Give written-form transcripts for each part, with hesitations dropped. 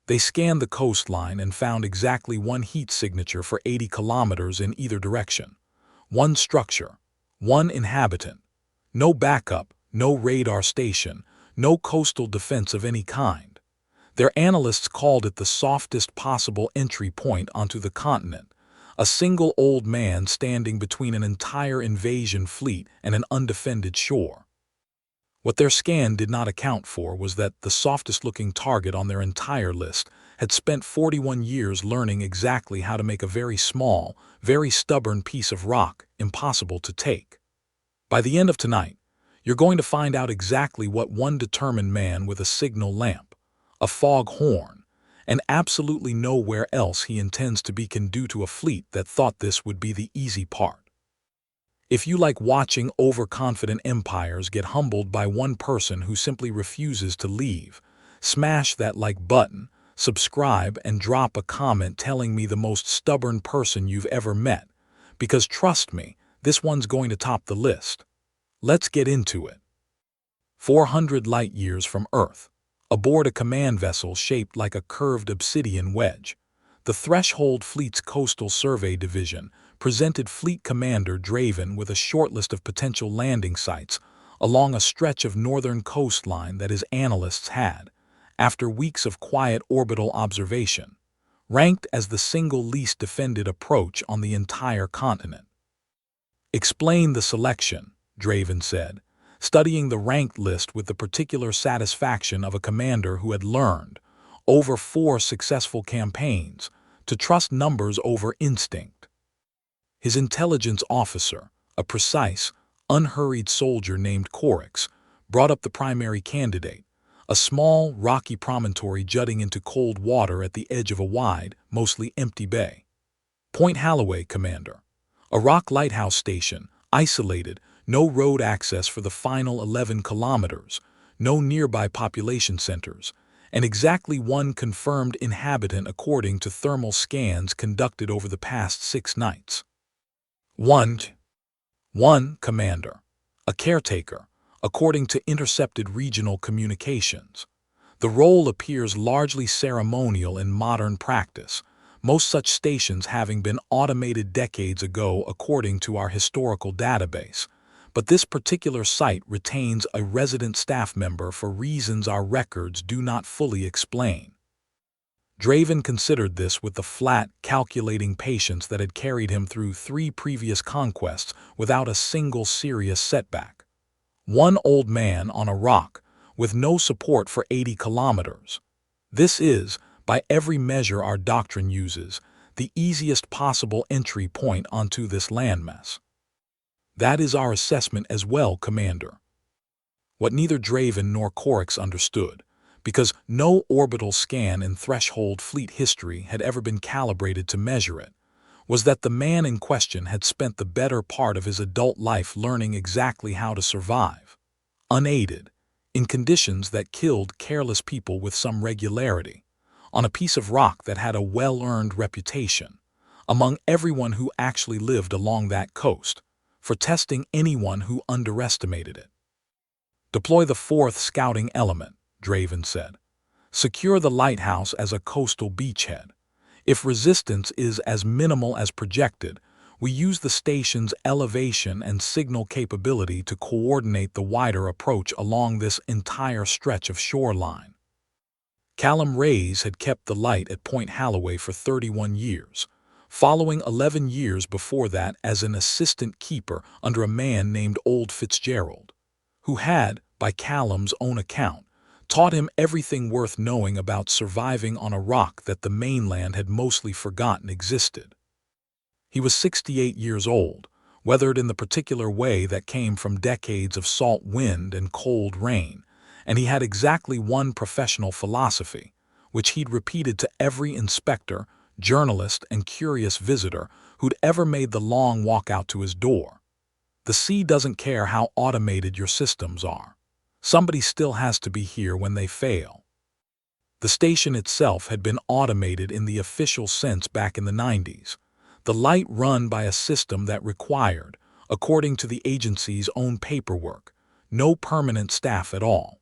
They scanned the coastline and found exactly one heat signature for 80 kilometers in either direction. One structure, one inhabitant. No backup, no radar station, no coastal defense of any kind. Their analysts called it the softest possible entry point onto the continent, a single old man standing between an entire invasion fleet and an undefended shore. What their scan did not account for was that the softest-looking target on their entire list had spent 41 years learning exactly how to make a very small, very stubborn piece of rock impossible to take. By the end of tonight, you're going to find out exactly what one determined man with a signal lamp, a fog horn, and absolutely nowhere else he intends to be can do to a fleet that thought this would be the easy part. If you like watching overconfident empires get humbled by one person who simply refuses to leave, smash that like button, subscribe, and drop a comment telling me the most stubborn person you've ever met, because trust me, this one's going to top the list. Let's get into it. 400 light-years from Earth, aboard a command vessel shaped like a curved obsidian wedge, the Threshold Fleet's Coastal Survey Division presented Fleet Commander Draven with a shortlist of potential landing sites along a stretch of northern coastline that his analysts had, after weeks of quiet orbital observation, ranked as the single least defended approach on the entire continent. "Explain the selection," Draven said, studying the ranked list with the particular satisfaction of a commander who had learned, over 4 successful campaigns, to trust numbers over instinct. His intelligence officer, a precise, unhurried soldier named Corix, brought up the primary candidate, a small, rocky promontory jutting into cold water at the edge of a wide, mostly empty bay. "Point Holloway, Commander. A rock lighthouse station, isolated, no road access for the final 11 kilometers, no nearby population centers, and exactly one confirmed inhabitant according to thermal scans conducted over the past 6 nights. One, Commander. A caretaker, according to intercepted regional communications. The role appears largely ceremonial in modern practice, most such stations having been automated decades ago according to our historical database, but this particular site retains a resident staff member for reasons our records do not fully explain." Draven considered this with the flat, calculating patience that had carried him through 3 previous conquests without a single serious setback. One old man on a rock, with no support for 80 kilometers. This is, by every measure our doctrine uses, the easiest possible entry point onto this landmass. "That is our assessment as well, Commander." What neither Draven nor Corix understood, because no orbital scan in Threshold Fleet history had ever been calibrated to measure it, was that the man in question had spent the better part of his adult life learning exactly how to survive, unaided, in conditions that killed careless people with some regularity, on a piece of rock that had a well-earned reputation, among everyone who actually lived along that coast, for testing anyone who underestimated it. "Deploy the 4th scouting element," Draven said. "Secure the lighthouse as a coastal beachhead. If resistance is as minimal as projected, we use the station's elevation and signal capability to coordinate the wider approach along this entire stretch of shoreline." Callum Reyes had kept the light at Point Holloway for 31 years, following 11 years before that as an assistant keeper under a man named Old Fitzgerald, who had, by Callum's own account, taught him everything worth knowing about surviving on a rock that the mainland had mostly forgotten existed. He was 68 years old, weathered in the particular way that came from decades of salt wind and cold rain, and he had exactly one professional philosophy, which he'd repeated to every inspector, journalist, and curious visitor who'd ever made the long walk out to his door. "The sea doesn't care how automated your systems are. Somebody still has to be here when they fail." The station itself had been automated in the official sense back in the 90s, the light run by a system that required, according to the agency's own paperwork, no permanent staff at all.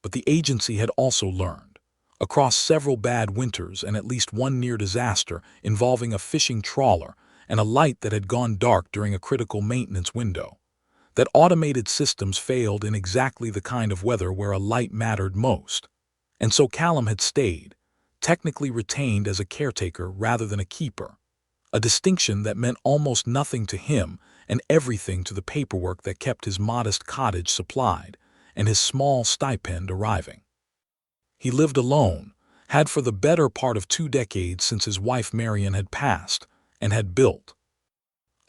But the agency had also learned, across several bad winters and at least one near disaster involving a fishing trawler and a light that had gone dark during a critical maintenance window. That automated systems failed in exactly the kind of weather where a light mattered most. And so Callum had stayed, technically retained as a caretaker rather than a keeper, a distinction that meant almost nothing to him and everything to the paperwork that kept his modest cottage supplied and his small stipend arriving. He lived alone, had for the better part of 2 decades since his wife Marion had passed, and had built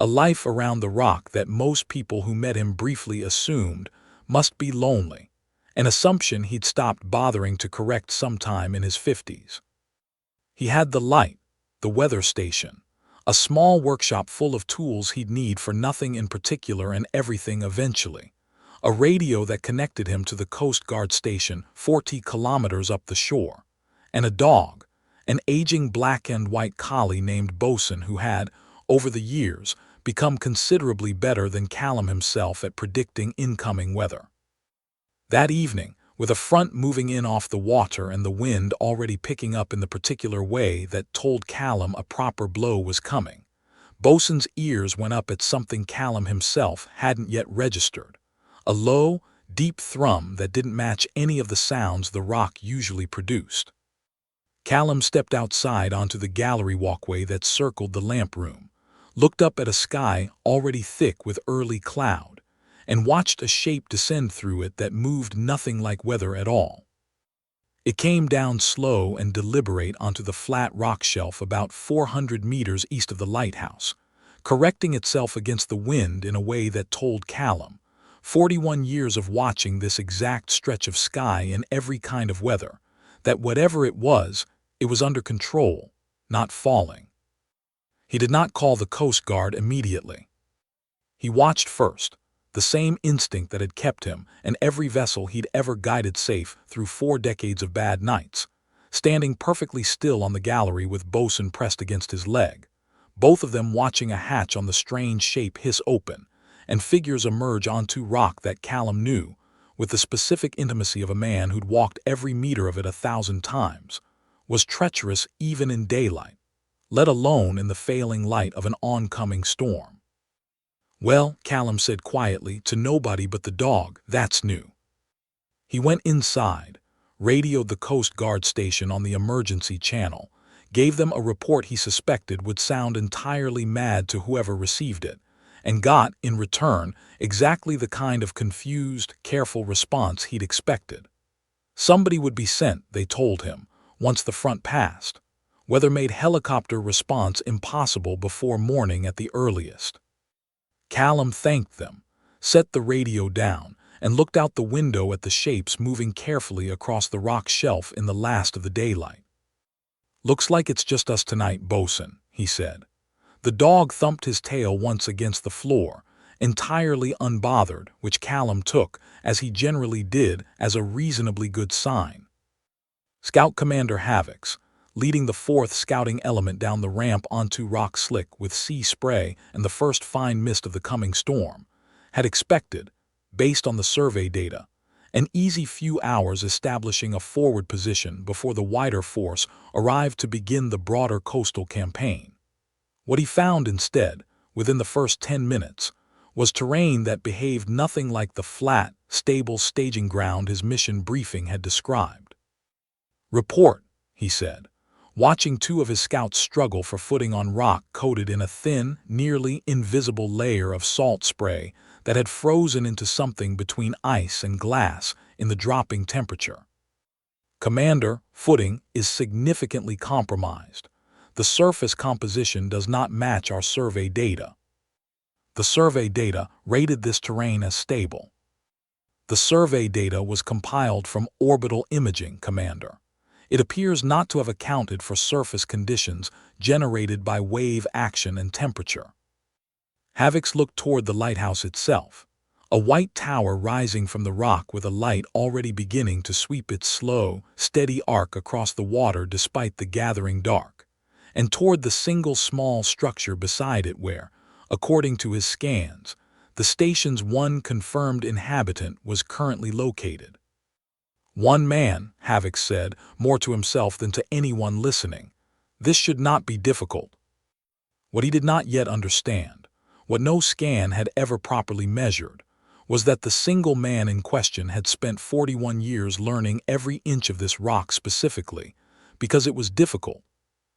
a life around the rock that most people who met him briefly assumed must be lonely, an assumption he'd stopped bothering to correct sometime in his 50s. He had the light, the weather station, a small workshop full of tools he'd need for nothing in particular and everything eventually, a radio that connected him to the Coast Guard station 40 kilometers up the shore, and a dog, an aging black and white collie named Bosun who had, over the years, become considerably better than Callum himself at predicting incoming weather. That evening, with a front moving in off the water and the wind already picking up in the particular way that told Callum a proper blow was coming, Bosun's ears went up at something Callum himself hadn't yet registered, a low, deep thrum that didn't match any of the sounds the rock usually produced. Callum stepped outside onto the gallery walkway that circled the lamp room, looked up at a sky already thick with early cloud, and watched a shape descend through it that moved nothing like weather at all. It came down slow and deliberate onto the flat rock shelf about 400 meters east of the lighthouse, correcting itself against the wind in a way that told Callum, 41 years of watching this exact stretch of sky in every kind of weather, that whatever it was under control, not falling. He did not call the Coast Guard immediately. He watched first, the same instinct that had kept him and every vessel he'd ever guided safe through 4 decades of bad nights, standing perfectly still on the gallery with Bosun pressed against his leg, both of them watching a hatch on the strange shape hiss open, and figures emerge onto rock that Callum knew, with the specific intimacy of a man who'd walked every meter of it 1,000 times, was treacherous even in daylight, let alone in the failing light of an oncoming storm. "Well," Callum said quietly to nobody but the dog, "that's new." He went inside, radioed the Coast Guard station on the emergency channel, gave them a report he suspected would sound entirely mad to whoever received it, and got, in return, exactly the kind of confused, careful response he'd expected. Somebody would be sent, they told him, once the front passed. Weather made helicopter response impossible before morning at the earliest. Callum thanked them, set the radio down, and looked out the window at the shapes moving carefully across the rock shelf in the last of the daylight. "Looks like it's just us tonight, Bosun," he said. The dog thumped his tail once against the floor, entirely unbothered, which Callum took, as he generally did, as a reasonably good sign. Scout Commander Havix, leading the 4th scouting element down the ramp onto rock slick with sea spray and the first fine mist of the coming storm, had expected, based on the survey data, an easy few hours establishing a forward position before the wider force arrived to begin the broader coastal campaign. What he found instead, within the first 10 minutes, was terrain that behaved nothing like the flat, stable staging ground his mission briefing had described. "Report," he said, watching 2 of his scouts struggle for footing on rock coated in a thin, nearly invisible layer of salt spray that had frozen into something between ice and glass in the dropping temperature. "Commander, footing is significantly compromised. The surface composition does not match our survey data." The survey data rated this terrain as stable. "The survey data was compiled from orbital imaging, Commander. It appears not to have accounted for surface conditions generated by wave action and temperature." Havix looked toward the lighthouse itself, a white tower rising from the rock with a light already beginning to sweep its slow, steady arc across the water despite the gathering dark, and toward the single small structure beside it where, according to his scans, the station's one confirmed inhabitant was currently located. One man, Havoc said, more to himself than to anyone listening. This should not be difficult. What he did not yet understand, what no scan had ever properly measured, was that the single man in question had spent 41 years learning every inch of this rock specifically, because it was difficult,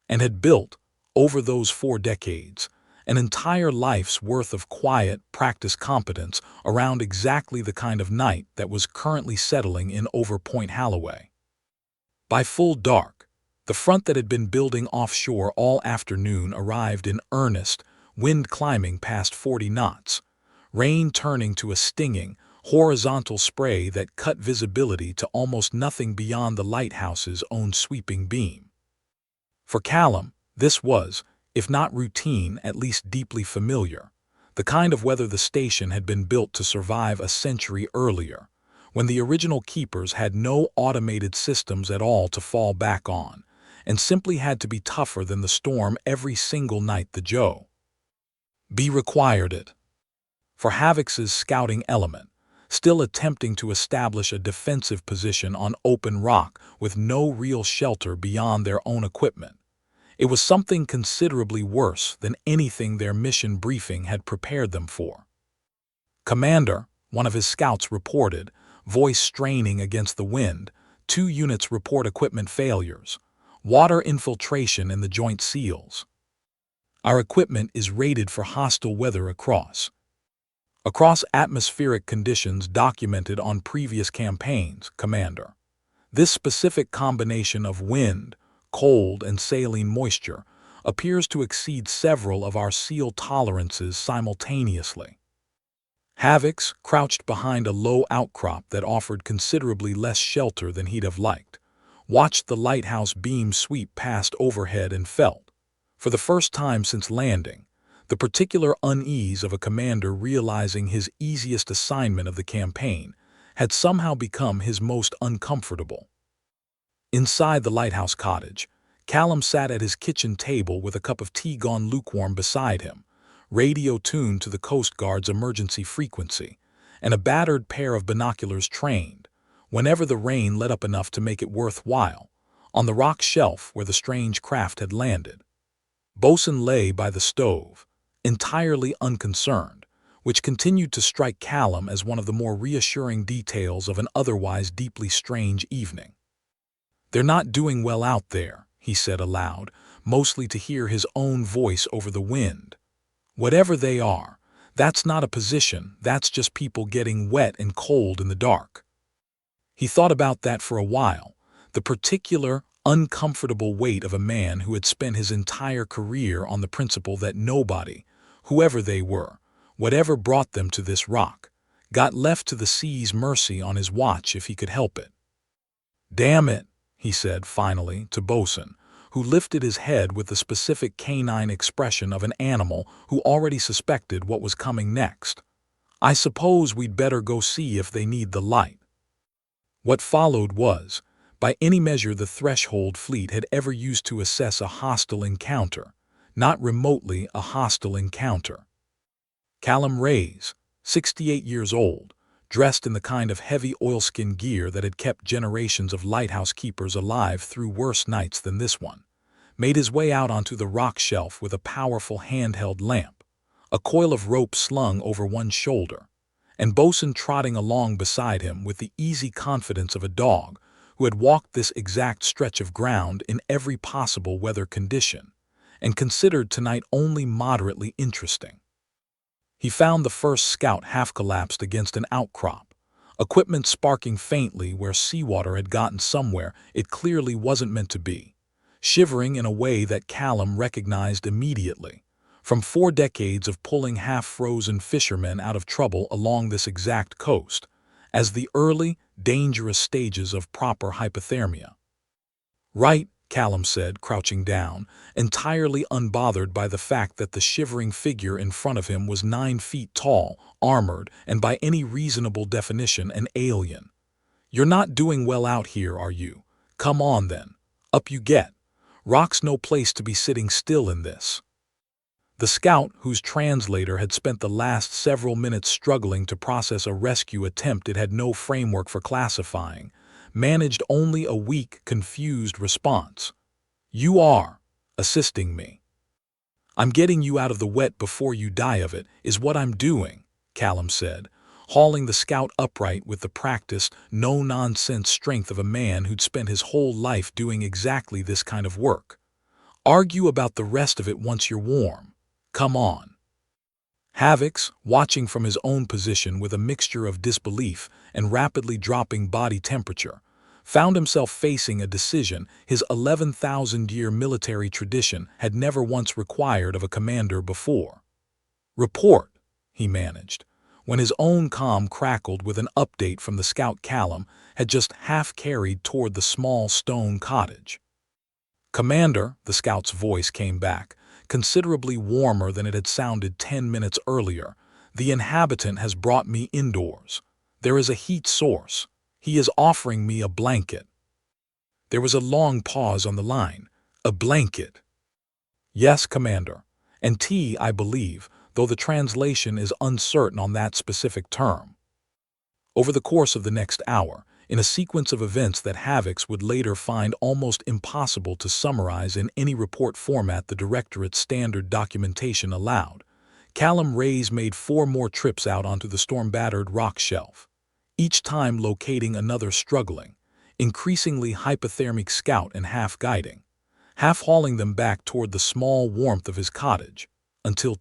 and had built, over those 4 decades, an entire life's worth of quiet, practiced competence around exactly the kind of night that was currently settling in over Point Holloway. By full dark, the front that had been building offshore all afternoon arrived in earnest, wind climbing past 40 knots, rain turning to a stinging, horizontal spray that cut visibility to almost nothing beyond the lighthouse's own sweeping beam. For Callum, this was, if not routine, at least deeply familiar, the kind of weather the station had been built to survive a century earlier, when the original keepers had no automated systems at all to fall back on, and simply had to be tougher than the storm every single night the Joe B required it. For Havoc's scouting element, still attempting to establish a defensive position on open rock with no real shelter beyond their own equipment, it was something considerably worse than anything their mission briefing had prepared them for. "Commander," one of his scouts reported, voice straining against the wind, "2 units report equipment failures. Water infiltration in the joint seals. Our equipment is rated for hostile weather across atmospheric conditions documented on previous campaigns, Commander. This specific combination of wind, cold, and saline moisture appears to exceed several of our seal tolerances simultaneously." Havoc's, crouched behind a low outcrop that offered considerably less shelter than he'd have liked, watched the lighthouse beam sweep past overhead and felt, for the first time since landing, the particular unease of a commander realizing his easiest assignment of the campaign had somehow become his most uncomfortable. Inside the lighthouse cottage, Callum sat at his kitchen table with a cup of tea gone lukewarm beside him, radio tuned to the Coast Guard's emergency frequency, and a battered pair of binoculars trained, whenever the rain let up enough to make it worthwhile, on the rock shelf where the strange craft had landed. Bosun lay by the stove, entirely unconcerned, which continued to strike Callum as one of the more reassuring details of an otherwise deeply strange evening. "They're not doing well out there," he said aloud, mostly to hear his own voice over the wind. "Whatever they are, that's not a position, that's just people getting wet and cold in the dark." He thought about that for a while, the particular, uncomfortable weight of a man who had spent his entire career on the principle that nobody, whoever they were, whatever brought them to this rock, got left to the sea's mercy on his watch if he could help it. "Damn it," he said finally to Bosun, who lifted his head with the specific canine expression of an animal who already suspected what was coming next. "I suppose we'd better go see if they need the light." What followed was, by any measure the threshold fleet had ever used to assess a hostile encounter, not remotely a hostile encounter. Callum Ray's, 68 years old, dressed in the kind of heavy oilskin gear that had kept generations of lighthouse keepers alive through worse nights than this one, made his way out onto the rock shelf with a powerful handheld lamp, a coil of rope slung over one shoulder, and Bosun trotting along beside him with the easy confidence of a dog who had walked this exact stretch of ground in every possible weather condition, and considered tonight only moderately interesting. He found the first scout half-collapsed against an outcrop, equipment sparking faintly where seawater had gotten somewhere it clearly wasn't meant to be, shivering in a way that Callum recognized immediately, from 4 decades of pulling half-frozen fishermen out of trouble along this exact coast, as the early, dangerous stages of proper hypothermia. "Right," Callum said, crouching down, entirely unbothered by the fact that the shivering figure in front of him was 9 feet tall, armored, and by any reasonable definition an alien. "You're not doing well out here, are you? Come on then. Up you get. Rock's no place to be sitting still in this." The scout, whose translator had spent the last several minutes struggling to process a rescue attempt it had no framework for classifying, managed only a weak, confused response. "You are assisting me. I'm getting you out of the wet before you die of it, is what I'm doing," Callum said, hauling the scout upright with the practiced, no-nonsense strength of a man who'd spent his whole life doing exactly this kind of work. "Argue about the rest of it once you're warm. Come on." Havix, watching from his own position with a mixture of disbelief and rapidly dropping body temperature, found himself facing a decision his 11,000-year military tradition had never once required of a commander before. "Report," he managed, when his own comm crackled with an update from the scout Callum had just half-carried toward the small stone cottage. "Commander," the scout's voice came back, considerably warmer than it had sounded 10 minutes earlier, "the inhabitant has brought me indoors. There is a heat source. He is offering me a blanket." There was a long pause on the line. "A blanket?" "Yes, Commander. And tea, I believe, though the translation is uncertain on that specific term." Over the course of the next hour, in a sequence of events that Havix would later find almost impossible to summarize in any report format the Directorate's standard documentation allowed, Callum Reyes made 4 more trips out onto the storm-battered rock shelf, each time locating another struggling, increasingly hypothermic scout and half-guiding, half-hauling them back toward the small warmth of his cottage, until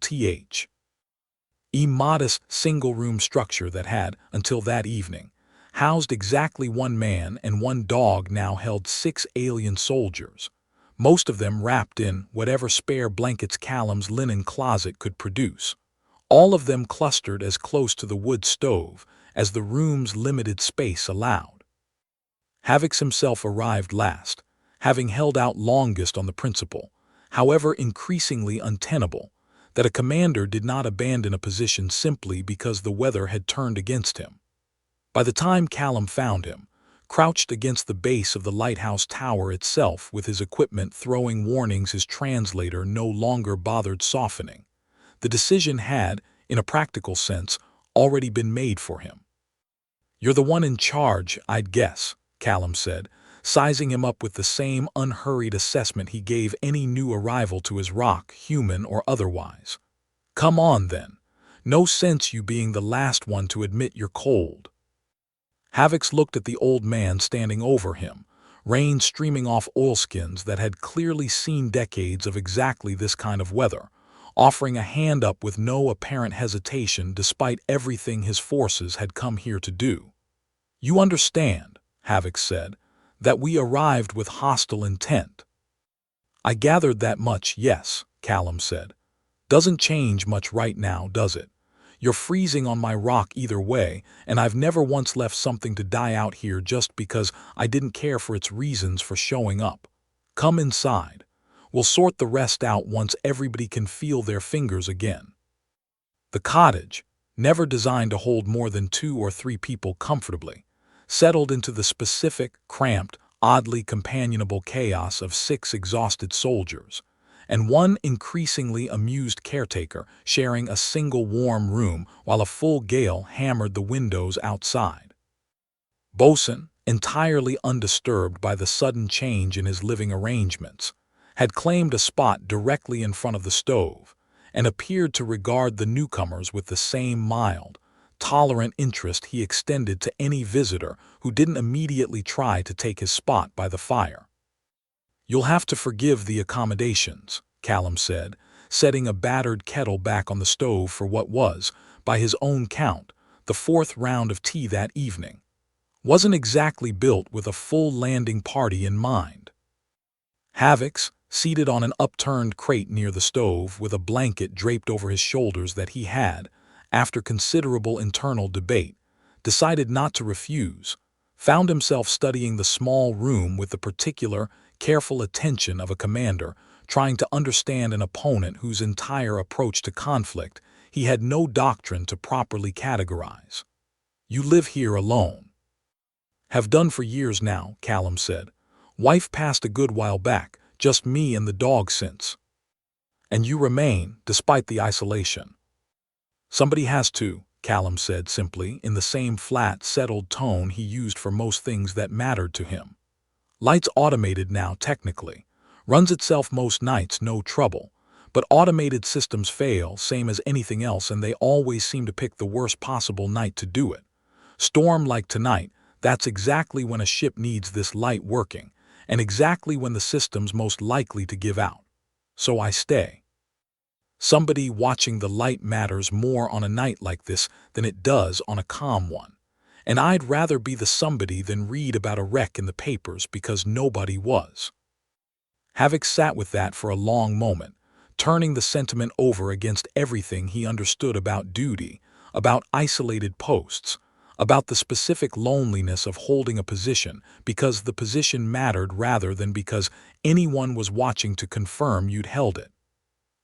a modest single-room structure that had, until that evening, housed exactly 1 man and 1 dog now held 6 alien soldiers, most of them wrapped in whatever spare blankets Callum's linen closet could produce, all of them clustered as close to the wood stove as the room's limited space allowed. Havix himself arrived last, having held out longest on the principle, however increasingly untenable, that a commander did not abandon a position simply because the weather had turned against him. By the time Callum found him, crouched against the base of the lighthouse tower itself with his equipment throwing warnings his translator no longer bothered softening, the decision had, in a practical sense, already been made for him. "You're the one in charge, I'd guess," Callum said, sizing him up with the same unhurried assessment he gave any new arrival to his rock, human or otherwise. "Come on, then. No sense you being the last one to admit you're cold." Havix looked at the old man standing over him, rain streaming off oilskins that had clearly seen decades of exactly this kind of weather, offering a hand up with no apparent hesitation despite everything his forces had come here to do. "You understand," Havix said, "that we arrived with hostile intent." "I gathered that much, yes," Callum said. "Doesn't change much right now, does it? You're freezing on my rock either way, and I've never once left something to die out here just because I didn't care for its reasons for showing up. Come inside. We'll sort the rest out once everybody can feel their fingers again." The cottage, never designed to hold more than 2 or 3 people comfortably, settled into the specific, cramped, oddly companionable chaos of 6 exhausted soldiers, and 1 increasingly amused caretaker sharing a single warm room while a full gale hammered the windows outside. Bosun, entirely undisturbed by the sudden change in his living arrangements, had claimed a spot directly in front of the stove, and appeared to regard the newcomers with the same mild, tolerant interest he extended to any visitor who didn't immediately try to take his spot by the fire. "You'll have to forgive the accommodations," Callum said, setting a battered kettle back on the stove for what was, by his own count, the 4th round of tea that evening. "Wasn't exactly built with a full landing party in mind." Havix, seated on an upturned crate near the stove with a blanket draped over his shoulders that he had, after considerable internal debate, decided not to refuse, found himself studying the small room with the particular, careful attention of a commander trying to understand an opponent whose entire approach to conflict he had no doctrine to properly categorize. "You live here alone." "Have done for years now," Callum said. "Wife passed a good while back, just me and the dog since." "And you remain, despite the isolation." "Somebody has to," Callum said simply, in the same flat, settled tone he used for most things that mattered to him. Light's automated now, technically. Runs itself most nights, no trouble. But automated systems fail, same as anything else, and they always seem to pick the worst possible night to do it. Storm like tonight, that's exactly when a ship needs this light working, and exactly when the system's most likely to give out. So I stay. Somebody watching the light matters more on a night like this than it does on a calm one. And I'd rather be the somebody than read about a wreck in the papers because nobody was. Havoc sat with that for a long moment, turning the sentiment over against everything he understood about duty, about isolated posts, about the specific loneliness of holding a position because the position mattered rather than because anyone was watching to confirm you'd held it.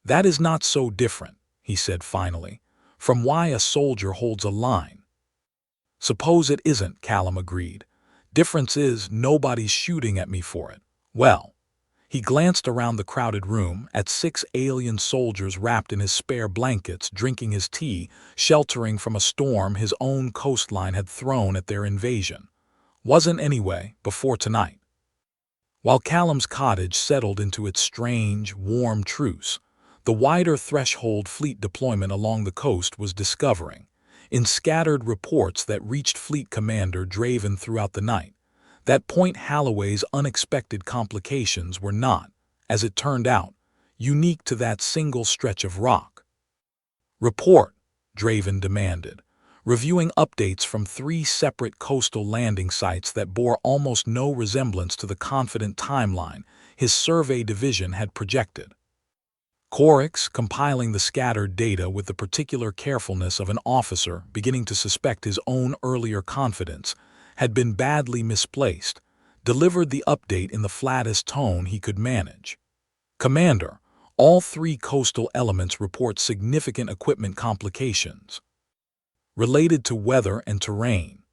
That is not so different, he said finally, from why a soldier holds a line. Suppose it isn't, Callum agreed. Difference is nobody's shooting at me for it. Well, he glanced around the crowded room at 6 alien soldiers wrapped in his spare blankets, drinking his tea, sheltering from a storm his own coastline had thrown at their invasion. Wasn't anyway, before tonight. While Callum's cottage settled into its strange, warm truce, the wider threshold fleet deployment along the coast was discovering, in scattered reports that reached Fleet Commander Draven throughout the night, that Point Holloway's unexpected complications were not, as it turned out, unique to that single stretch of rock. Report, Draven demanded, reviewing updates from 3 separate coastal landing sites that bore almost no resemblance to the confident timeline his survey division had projected. Corix, compiling the scattered data with the particular carefulness of an officer beginning to suspect his own earlier confidence, had been badly misplaced, delivered the update in the flattest tone he could manage. Commander, all 3 coastal elements report significant equipment complications related to weather and terrain.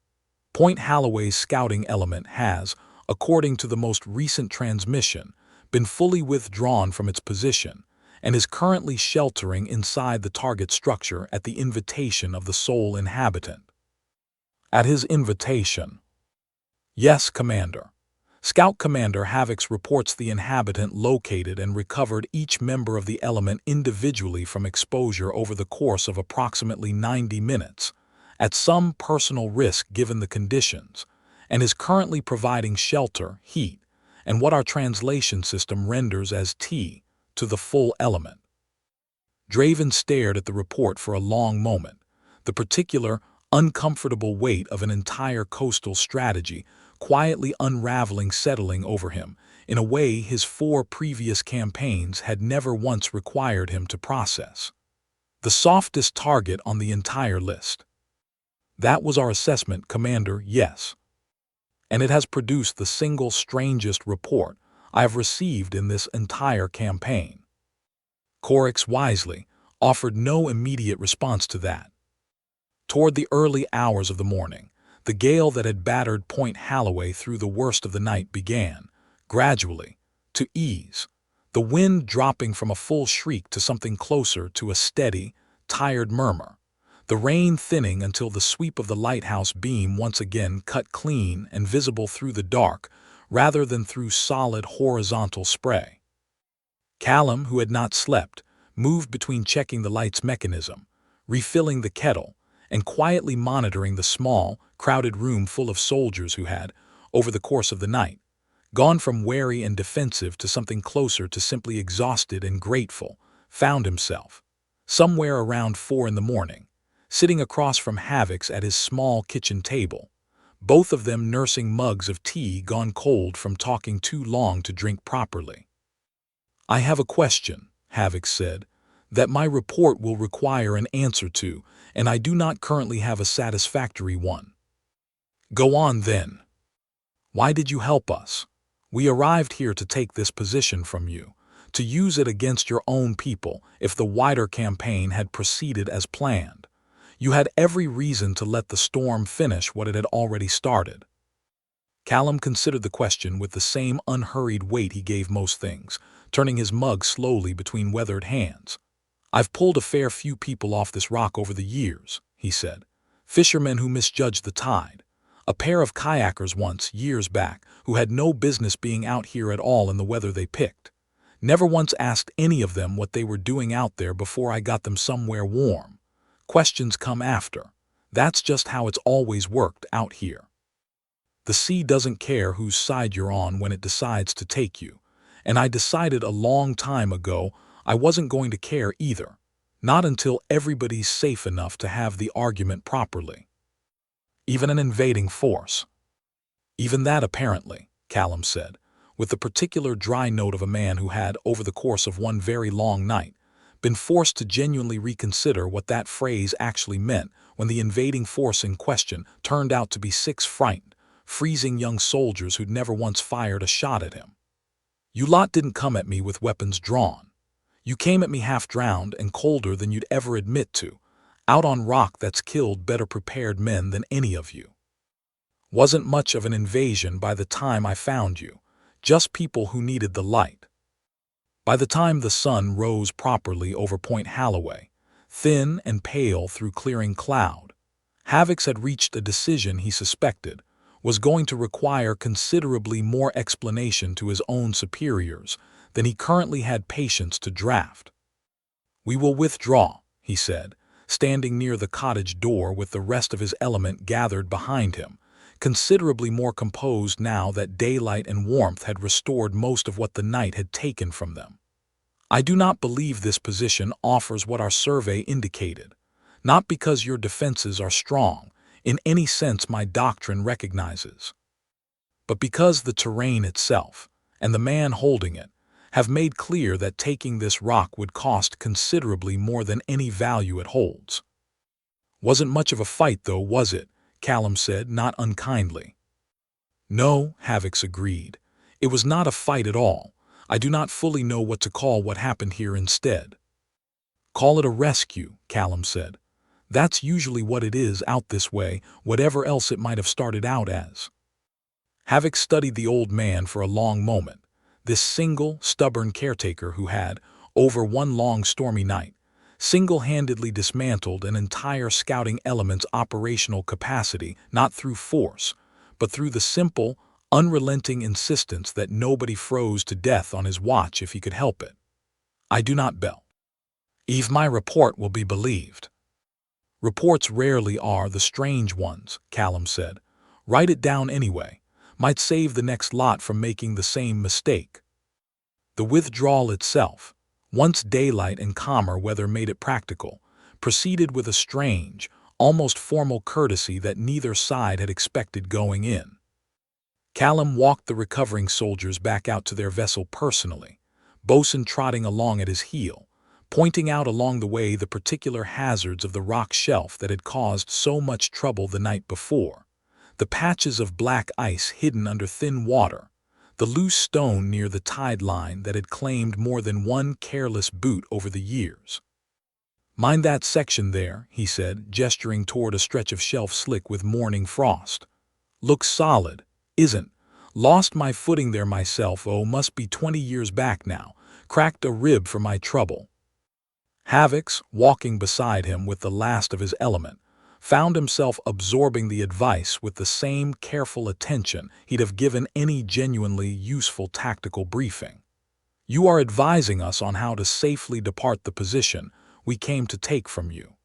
Point Holloway's scouting element has, according to the most recent transmission, been fully withdrawn from its position, and is currently sheltering inside the target structure at the invitation of the sole inhabitant. At his invitation. Yes, Commander. Scout Commander Havix reports the inhabitant located and recovered each member of the element individually from exposure over the course of approximately 90 minutes, at some personal risk given the conditions, and is currently providing shelter, heat, and what our translation system renders as T, to the full element. Draven stared at the report for a long moment, the particular, uncomfortable weight of an entire coastal strategy quietly unraveling, settling over him in a way his 4 previous campaigns had never once required him to process. The softest target on the entire list. That was our assessment, Commander, yes. And it has produced the single strangest report I have received in this entire campaign. Corix wisely offered no immediate response to that. Toward the early hours of the morning, the gale that had battered Point Holloway through the worst of the night began, gradually, to ease, the wind dropping from a full shriek to something closer to a steady, tired murmur, the rain thinning until the sweep of the lighthouse beam once again cut clean and visible through the dark rather than through solid horizontal spray. Callum, who had not slept, moved between checking the light's mechanism, refilling the kettle, and quietly monitoring the small, crowded room full of soldiers who had, over the course of the night, gone from wary and defensive to something closer to simply exhausted and grateful, found himself, somewhere around 4 in the morning, sitting across from Havix at his small kitchen table, both of them nursing mugs of tea gone cold from talking too long to drink properly. I have a question, Havix said, that my report will require an answer to, and I do not currently have a satisfactory one. Go on then. Why did you help us? We arrived here to take this position from you, to use it against your own people if the wider campaign had proceeded as planned. You had every reason to let the storm finish what it had already started. Callum considered the question with the same unhurried weight he gave most things, turning his mug slowly between weathered hands. I've pulled a fair few people off this rock over the years, he said. Fishermen who misjudged the tide. A pair of kayakers once, years back, who had no business being out here at all in the weather they picked. Never once asked any of them what they were doing out there before I got them somewhere warm. Questions come after. That's just how it's always worked out here. The sea doesn't care whose side you're on when it decides to take you. And I decided a long time ago I wasn't going to care either. Not until everybody's safe enough to have the argument properly. Even an invading force. Even that apparently, Callum said, with the particular dry note of a man who had, over the course of one very long night, been forced to genuinely reconsider what that phrase actually meant when the invading force in question turned out to be 6 frightened, freezing young soldiers who'd never once fired a shot at him. You lot didn't come at me with weapons drawn. You came at me half-drowned and colder than you'd ever admit to, out on rock that's killed better prepared men than any of you. Wasn't much of an invasion by the time I found you, just people who needed the light. By the time the sun rose properly over Point Holloway, thin and pale through clearing cloud, Havix had reached a decision he suspected was going to require considerably more explanation to his own superiors than he currently had patience to draft. "We will withdraw," he said, standing near the cottage door with the rest of his element gathered behind him, considerably more composed now that daylight and warmth had restored most of what the night had taken from them. "I do not believe this position offers what our survey indicated, not because your defenses are strong, in any sense my doctrine recognizes, but because the terrain itself, and the man holding it, have made clear that taking this rock would cost considerably more than any value it holds." "Wasn't much of a fight though, was it?" Callum said, not unkindly. "No," Havix agreed. "It was not a fight at all. I do not fully know what to call what happened here instead." "Call it a rescue," Callum said. "That's usually what it is out this way, whatever else it might have started out as." Havix studied the old man for a long moment, this single, stubborn caretaker who had, over one long stormy night, single-handedly dismantled an entire scouting element's operational capacity not through force, but through the simple, unrelenting insistence that nobody froze to death on his watch if he could help it. "I do not believe my report will be believed." "Reports rarely are the strange ones," Callum said. "Write it down anyway. Might save the next lot from making the same mistake." The withdrawal itself, once daylight and calmer weather made it practical, proceeded with a strange, almost formal courtesy that neither side had expected going in. Callum walked the recovering soldiers back out to their vessel personally, Bosun trotting along at his heel, pointing out along the way the particular hazards of the rock shelf that had caused so much trouble the night before, the patches of black ice hidden under thin water, the loose stone near the tide line that had claimed more than one careless boot over the years. "Mind that section there," he said, gesturing toward a stretch of shelf slick with morning frost. "Looks solid, isn't? Lost my footing there myself, must be 20 years back now, cracked a rib for my trouble." Havix, walking beside him with the last of his element, found himself absorbing the advice with the same careful attention he'd have given any genuinely useful tactical briefing. "You are advising us on how to safely depart the position we came to take from you.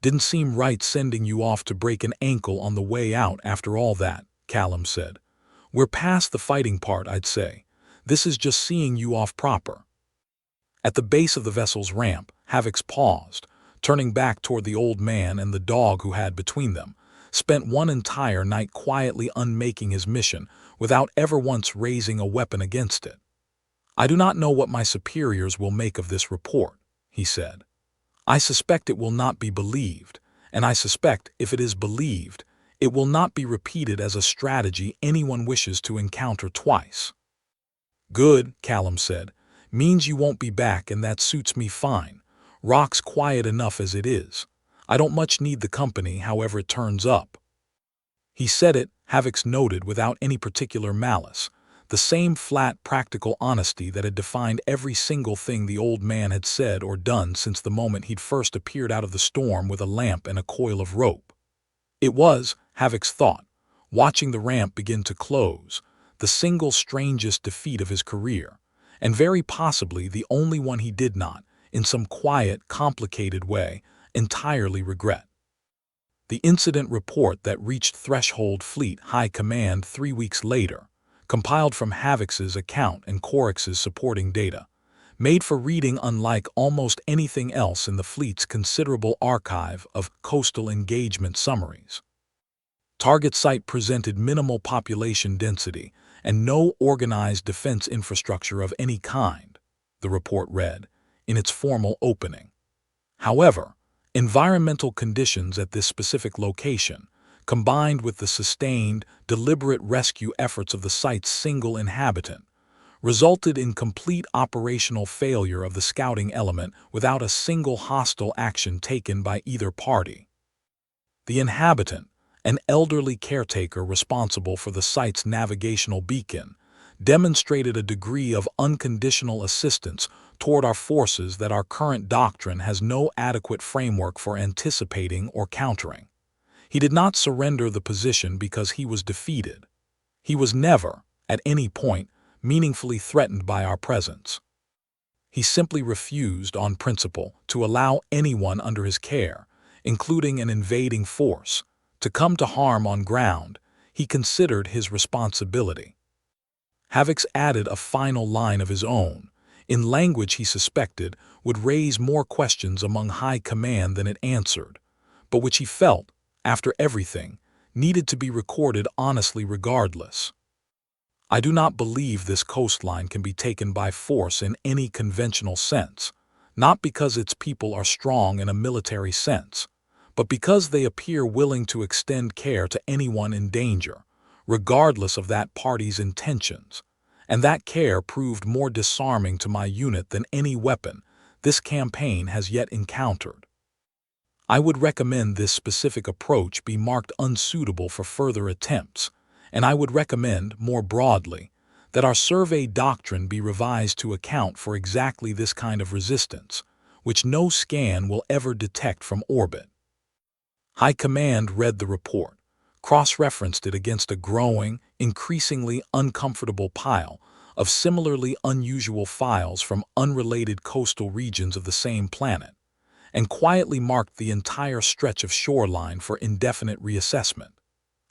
Didn't seem right sending you off to break an ankle on the way out after all that," Callum said. "We're past the fighting part, I'd say. This is just seeing you off proper." At the base of the vessel's ramp, Havix paused, turning back toward the old man and the dog who had, between them, spent one entire night quietly unmaking his mission without ever once raising a weapon against it. "I do not know what my superiors will make of this report," he said. "I suspect it will not be believed, and I suspect if it is believed, it will not be repeated as a strategy anyone wishes to encounter twice." "Good," Callum said. "Means you won't be back, and that suits me fine. Rock's quiet enough as it is. I don't much need the company, however it turns up." He said it, Havix noted without any particular malice, the same flat, practical honesty that had defined every single thing the old man had said or done since the moment he'd first appeared out of the storm with a lamp and a coil of rope. It was, Havoc's thought, watching the ramp begin to close, the single strangest defeat of his career, and very possibly the only one he did not, in some quiet, complicated way, entirely regret. The incident report that reached Threshold Fleet High Command 3 weeks later, compiled from Havoc's account and Corix's supporting data, made for reading unlike almost anything else in the fleet's considerable archive of coastal engagement summaries. Target site presented minimal population density and no organized defense infrastructure of any kind, the report read, in its formal opening. However, environmental conditions at this specific location, combined with the sustained, deliberate rescue efforts of the site's single inhabitant, resulted in complete operational failure of the scouting element without a single hostile action taken by either party. The inhabitant, an elderly caretaker responsible for the site's navigational beacon, demonstrated a degree of unconditional assistance toward our forces that our current doctrine has no adequate framework for anticipating or countering. He did not surrender the position because he was defeated. He was never, at any point, meaningfully threatened by our presence. He simply refused, on principle, to allow anyone under his care, including an invading force, to come to harm on ground he considered his responsibility. Havoc's added a final line of his own, in language he suspected would raise more questions among high command than it answered, but which he felt, after everything, needed to be recorded honestly regardless. I do not believe this coastline can be taken by force in any conventional sense, not because its people are strong in a military sense, but because they appear willing to extend care to anyone in danger, regardless of that party's intentions, and that care proved more disarming to my unit than any weapon this campaign has yet encountered. I would recommend this specific approach be marked unsuitable for further attempts, and I would recommend, more broadly, that our survey doctrine be revised to account for exactly this kind of resistance, which no scan will ever detect from orbit. High Command read the report, cross-referenced it against a growing, increasingly uncomfortable pile of similarly unusual files from unrelated coastal regions of the same planet, and quietly marked the entire stretch of shoreline for indefinite reassessment,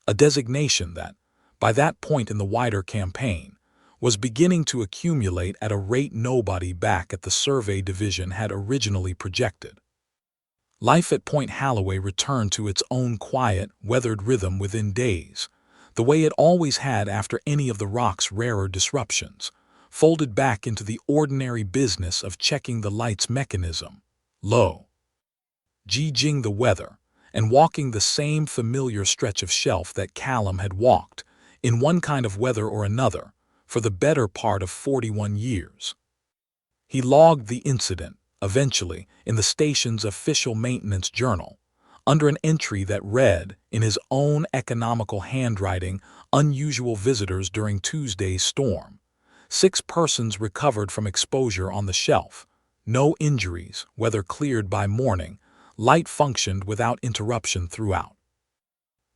a designation that, by that point in the wider campaign, was beginning to accumulate at a rate nobody back at the survey division had originally projected. Life at Point Holloway returned to its own quiet, weathered rhythm within days, the way it always had after any of the rock's rarer disruptions, folded back into the ordinary business of checking the light's mechanism, low, gauging the weather, and walking the same familiar stretch of shelf that Callum had walked, in one kind of weather or another, for the better part of 41 years. He logged the incident, eventually, in the station's official maintenance journal, under an entry that read, in his own economical handwriting, unusual visitors during Tuesday's storm. 6 persons recovered from exposure on the shelf. No injuries, weather cleared by morning. Light functioned without interruption throughout.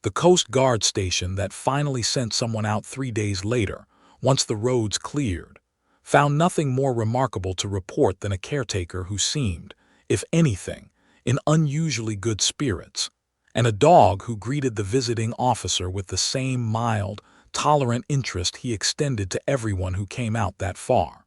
The Coast Guard station that finally sent someone out 3 days later, once the roads cleared, found nothing more remarkable to report than a caretaker who seemed, if anything, in unusually good spirits, and a dog who greeted the visiting officer with the same mild, tolerant interest he extended to everyone who came out that far.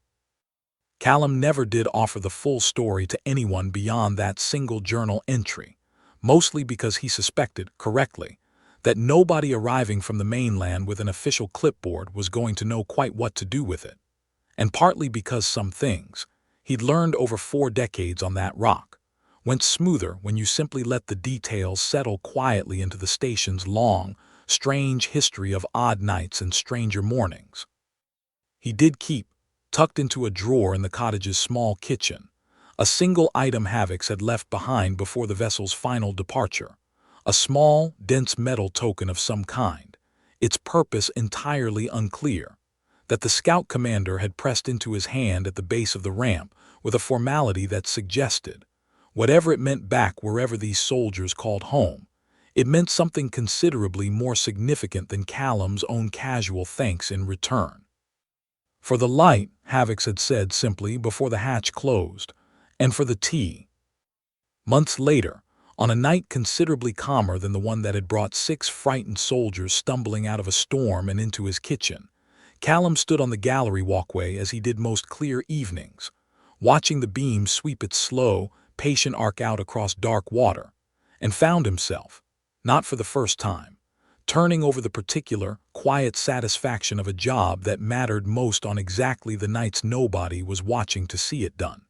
Callum never did offer the full story to anyone beyond that single journal entry, mostly because he suspected, correctly, that nobody arriving from the mainland with an official clipboard was going to know quite what to do with it, and partly because some things he'd learned over 4 decades on that rock went smoother when you simply let the details settle quietly into the station's long, strange history of odd nights and stranger mornings. He did keep, tucked into a drawer in the cottage's small kitchen, a single item Havoc's had left behind before the vessel's final departure, a small, dense metal token of some kind, its purpose entirely unclear, that the scout commander had pressed into his hand at the base of the ramp with a formality that suggested, whatever it meant back wherever these soldiers called home, it meant something considerably more significant than Callum's own casual thanks in return. For the light, Havix had said simply before the hatch closed, and for the tea. Months later, on a night considerably calmer than the one that had brought 6 frightened soldiers stumbling out of a storm and into his kitchen, Callum stood on the gallery walkway as he did most clear evenings, watching the beam sweep its slow, patient arc out across dark water, and found himself, not for the first time, turning over the particular, quiet satisfaction of a job that mattered most on exactly the nights nobody was watching to see it done.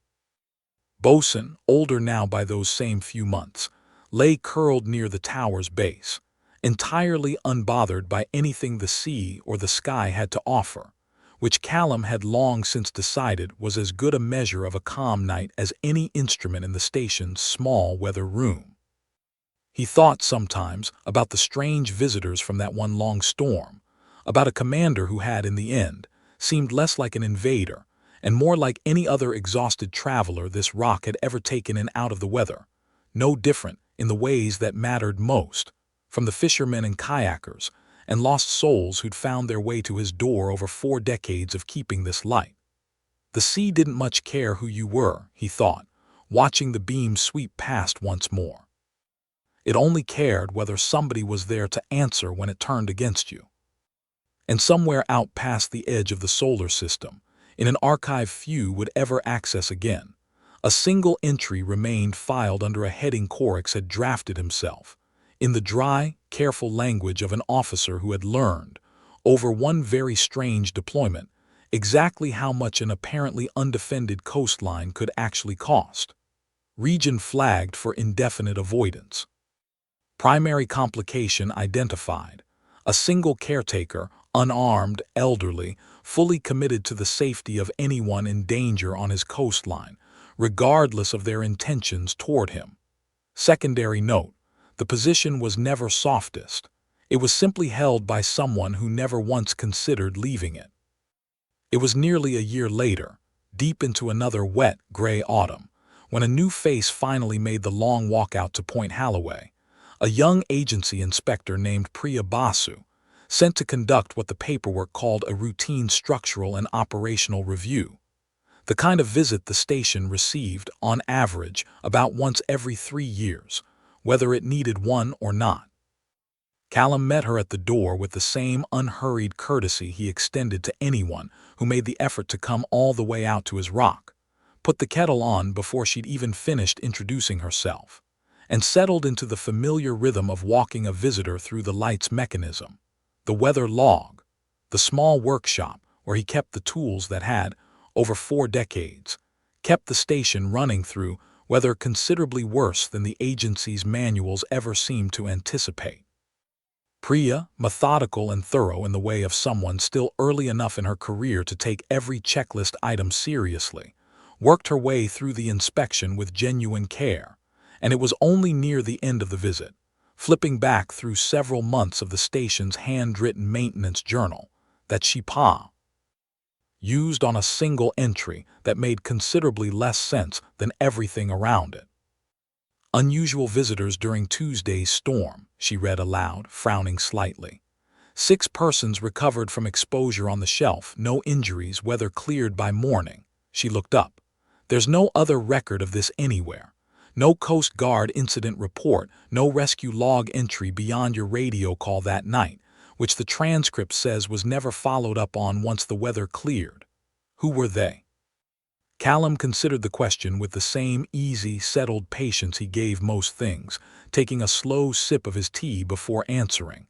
Bosun, older now by those same few months, lay curled near the tower's base, entirely unbothered by anything the sea or the sky had to offer, which Callum had long since decided was as good a measure of a calm night as any instrument in the station's small weather room. He thought sometimes about the strange visitors from that one long storm, about a commander who had, in the end, seemed less like an invader and more like any other exhausted traveler this rock had ever taken in out of the weather, no different in the ways that mattered most, from the fishermen and kayakers and lost souls who'd found their way to his door over 4 decades of keeping this light. The sea didn't much care who you were, he thought, watching the beam sweep past once more. It only cared whether somebody was there to answer when it turned against you. And somewhere out past the edge of the solar system, in an archive few would ever access again, a single entry remained filed under a heading Corix had drafted himself, in the dry, careful language of an officer who had learned, over one very strange deployment, exactly how much an apparently undefended coastline could actually cost. Region flagged for indefinite avoidance. Primary complication identified. A single caretaker, unarmed, elderly, fully committed to the safety of anyone in danger on his coastline, regardless of their intentions toward him. Secondary note, the position was never softest. It was simply held by someone who never once considered leaving it. It was nearly a year later, deep into another wet, gray autumn, when a new face finally made the long walk out to Point Halloway. A young agency inspector named Priya Basu, sent to conduct what the paperwork called a routine structural and operational review, the kind of visit the station received, on average, about once every 3 years, whether it needed one or not. Callum met her at the door with the same unhurried courtesy he extended to anyone who made the effort to come all the way out to his rock, put the kettle on before she'd even finished introducing herself, and settled into the familiar rhythm of walking a visitor through the light's mechanism, the weather log, the small workshop where he kept the tools that had, over 4 decades, kept the station running through weather considerably worse than the agency's manuals ever seemed to anticipate. Priya, methodical and thorough in the way of someone still early enough in her career to take every checklist item seriously, worked her way through the inspection with genuine care, and it was only near the end of the visit, flipping back through several months of the station's handwritten maintenance journal, that she used on a single entry that made considerably less sense than everything around it. Unusual visitors during Tuesday's storm, she read aloud, frowning slightly. 6 persons recovered from exposure on the shelf, no injuries, weather cleared by morning. She looked up. There's no other record of this anywhere. No Coast Guard incident report, no rescue log entry beyond your radio call that night, which the transcript says was never followed up on once the weather cleared. Who were they? Callum considered the question with the same easy, settled patience he gave most things, taking a slow sip of his tea before answering.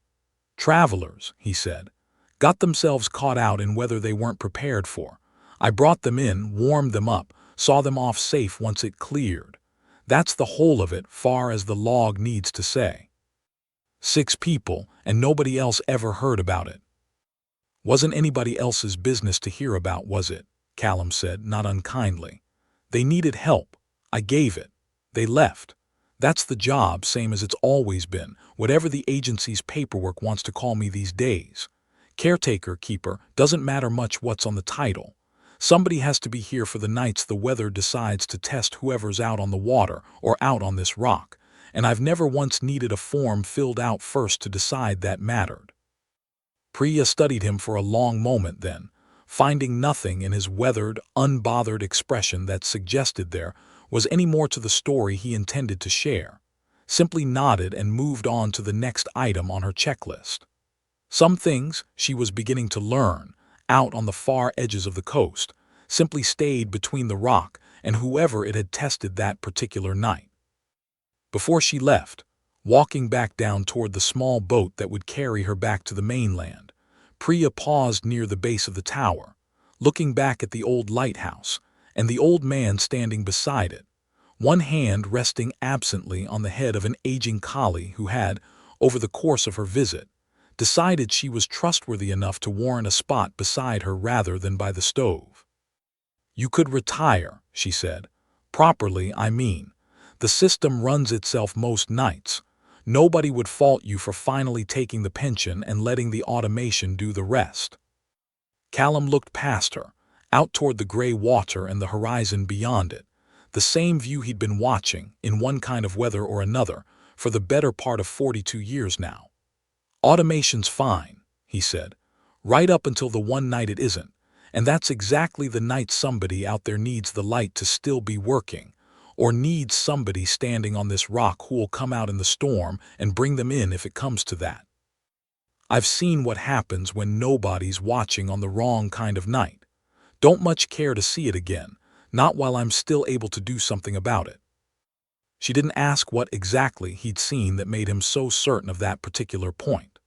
Travelers, he said, got themselves caught out in weather they weren't prepared for. I brought them in, warmed them up, saw them off safe once it cleared. That's the whole of it, far as the log needs to say. 6 people, and nobody else ever heard about it. Wasn't anybody else's business to hear about, was it? Callum said, not unkindly. They needed help. I gave it. They left. That's the job, same as it's always been, whatever the agency's paperwork wants to call me these days. Caretaker, keeper, doesn't matter much what's on the title. Somebody has to be here for the nights the weather decides to test whoever's out on the water or out on this rock, and I've never once needed a form filled out first to decide that mattered. Priya studied him for a long moment then, finding nothing in his weathered, unbothered expression that suggested there was any more to the story he intended to share, simply nodded and moved on to the next item on her checklist. Some things she was beginning to learn, out on the far edges of the coast, simply stayed between the rock and whoever it had tested that particular night. Before she left, walking back down toward the small boat that would carry her back to the mainland, Priya paused near the base of the tower, looking back at the old lighthouse and the old man standing beside it, one hand resting absently on the head of an aging collie who had, over the course of her visit, decided she was trustworthy enough to warrant a spot beside her rather than by the stove. "You could retire," she said. "Properly, I mean. The system runs itself most nights. Nobody would fault you for finally taking the pension and letting the automation do the rest." Callum looked past her, out toward the gray water and the horizon beyond it, the same view he'd been watching, in one kind of weather or another, for the better part of 42 years now. "Automation's fine," he said, "right up until the one night it isn't, and that's exactly the night somebody out there needs the light to still be working, or needs somebody standing on this rock who'll come out in the storm and bring them in if it comes to that. I've seen what happens when nobody's watching on the wrong kind of night. Don't much care to see it again, not while I'm still able to do something about it." She didn't ask what exactly he'd seen that made him so certain of that particular point.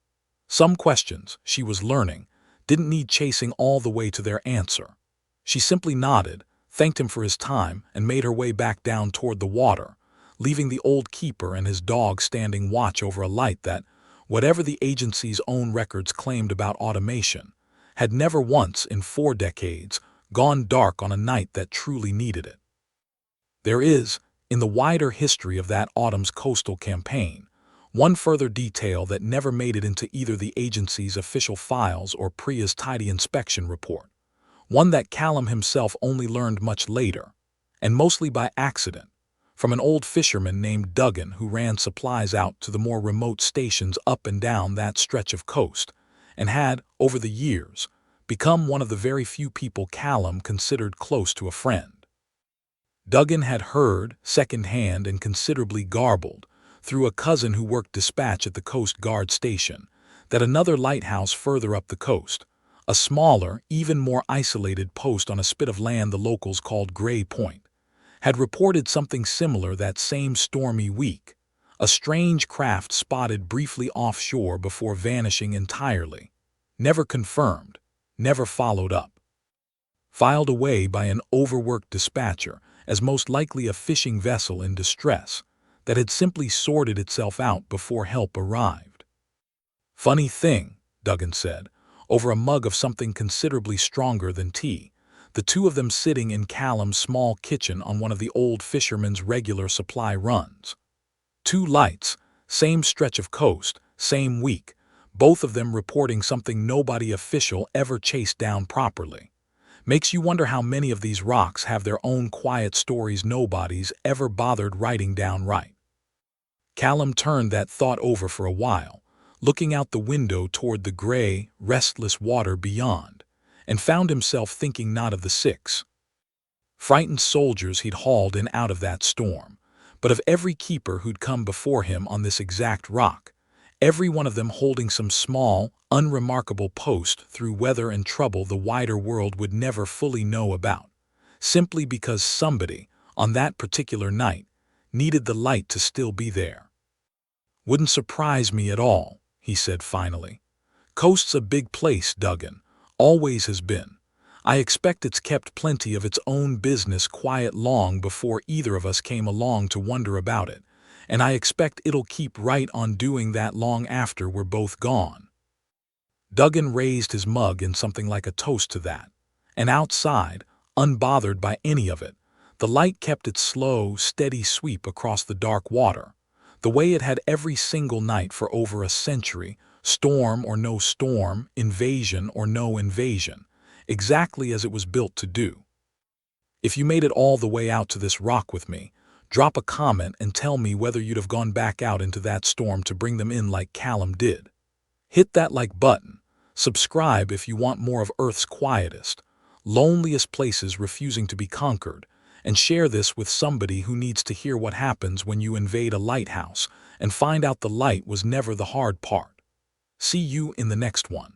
Some questions, she was learning, didn't need chasing all the way to their answer. She simply nodded, thanked him for his time, and made her way back down toward the water, leaving the old keeper and his dog standing watch over a light that, whatever the agency's own records claimed about automation, had never once in 4 decades gone dark on a night that truly needed it. There is, in the wider history of that autumn's coastal campaign, one further detail that never made it into either the agency's official files or Priya's tidy inspection report, one that Callum himself only learned much later, and mostly by accident, from an old fisherman named Duggan who ran supplies out to the more remote stations up and down that stretch of coast, and had, over the years, become one of the very few people Callum considered close to a friend. Duggan had heard, second-hand and considerably garbled, through a cousin who worked dispatch at the Coast Guard station, that another lighthouse further up the coast, a smaller, even more isolated post on a spit of land the locals called Gray Point, had reported something similar that same stormy week, a strange craft spotted briefly offshore before vanishing entirely, never confirmed, never followed up. Filed away by an overworked dispatcher as most likely a fishing vessel in distress that had simply sorted itself out before help arrived. "Funny thing," Duggan said, over a mug of something considerably stronger than tea, the two of them sitting in Callum's small kitchen on one of the old fisherman's regular supply runs. 2 lights, same stretch of coast, same week, both of them reporting something nobody official ever chased down properly. Makes you wonder how many of these rocks have their own quiet stories nobody's ever bothered writing down right. Callum turned that thought over for a while, looking out the window toward the gray, restless water beyond, and found himself thinking not of the 6 frightened soldiers he'd hauled in out of that storm, but of every keeper who'd come before him on this exact rock, every one of them holding some small, unremarkable post through weather and trouble the wider world would never fully know about, simply because somebody, on that particular night, needed the light to still be there. "Wouldn't surprise me at all," he said finally. "Coast's a big place, Duggan. Always has been. I expect it's kept plenty of its own business quiet long before either of us came along to wonder about it, and I expect it'll keep right on doing that long after we're both gone." Duggan raised his mug in something like a toast to that, and outside, unbothered by any of it, the light kept its slow, steady sweep across the dark water, the way it had every single night for over a century, Storm or no storm, invasion or no invasion, exactly as it was built to do. If you made it all the way out to this rock with me, drop a comment and tell me whether you'd have gone back out into that storm to bring them in like Callum did. Hit that like button. Subscribe if you want more of Earth's quietest, loneliest places refusing to be conquered, and share this with somebody who needs to hear what happens when you invade a lighthouse and find out the light was never the hard part. See you in the next one.